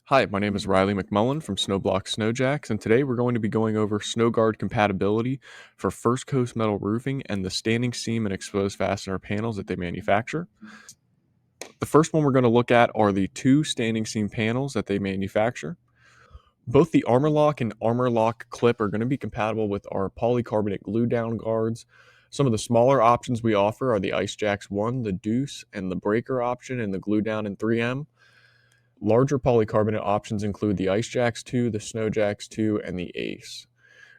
Hi, my name is Riley McMullen from Snowblock Snowjacks, and today we're going to be going over SnowGuard compatibility for First Coast Metal Roofing and the standing seam and exposed fastener panels that they manufacture. The first one we're going to look at are the two standing seam panels that they manufacture. Both the Armour Lock and Armour Lock Clip are going to be compatible with our polycarbonate glue down guards. Some of the smaller options we offer are the Ice Jacks 1, the Deuce, and the Breaker option, and the glue down in 3M. Larger polycarbonate options include the Ice Jacks 2, the Snow Jacks 2, and the Ace.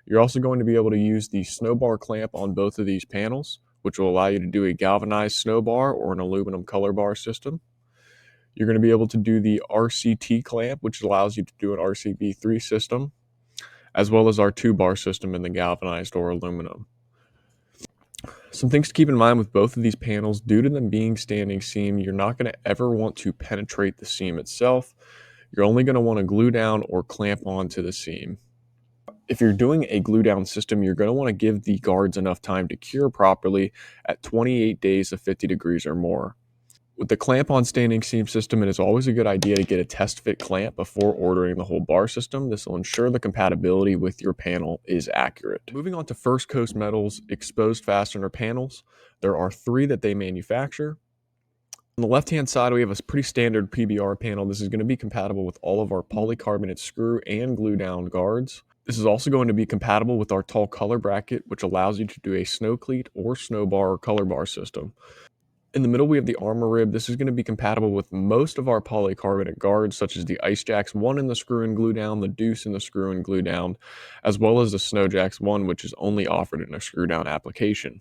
You're also going to be able to use the snow bar clamp on both of these panels, which will allow you to do a galvanized snow bar or an aluminum color bar system. You're going to be able to do the RCT clamp, which allows you to do an RCB3 system, as well as our 2-bar system in the galvanized or aluminum. Some things to keep in mind with both of these panels: due to them being standing seam, you're not going to ever want to penetrate the seam itself. You're only going to want to glue down or clamp onto the seam. If you're doing a glue down system, you're going to want to give the guards enough time to cure properly at 28 days of 50 degrees or more. With the clamp on standing seam system, it is always a good idea to get a test fit clamp before ordering the whole bar system. This will ensure the compatibility with your panel is accurate. Moving on to First Coast Metal's exposed fastener panels, there are 3 that they manufacture. On the left-hand side, we have a pretty standard PBR panel. This is going to be compatible with all of our polycarbonate screw and glue down guards. This is also going to be compatible with our tall color bracket, which allows you to do a snow cleat or snow bar or color bar system. In the middle, we have the Armour Rib. This is going to be compatible with most of our polycarbonate guards, such as the Ice Jacks 1 in the screw and glue down, the Deuce in the screw and glue down, as well as the Snow Jacks 1, which is only offered in a screw down application.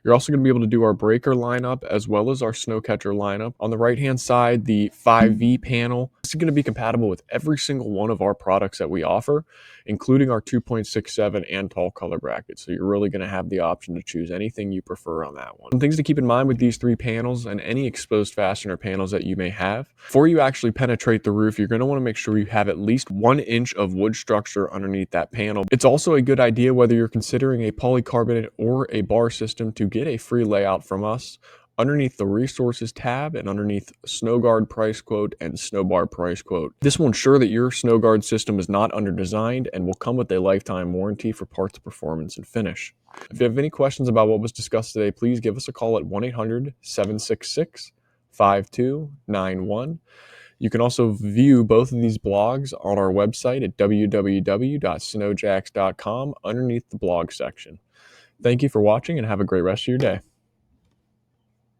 You're also going to be able to do our breaker lineup as well as our snow catcher lineup. On the right-hand side, the 5V panel. This is going to be compatible with every single one of our products that we offer, including our 2.67 and tall color bracket. So you're really going to have the option to choose anything you prefer on that one. Some things to keep in mind with these 3 panels and any exposed fastener panels that you may have. Before you actually penetrate the roof, you're going to want to make sure you have at least 1 inch of wood structure underneath that panel. It's also a good idea, whether you're considering a polycarbonate or a bar system, to get a free layout from us underneath the resources tab and underneath SnowGuard price quote and Snowbar price quote. This will ensure that your SnowGuard system is not under-designed and will come with a lifetime warranty for parts, performance, and finish. If you have any questions about what was discussed today, please give us a call at 1-800-766-5291. You can also view both of these blogs on our website at www.snowjacks.com underneath the blog section. Thank you for watching and have a great rest of your day.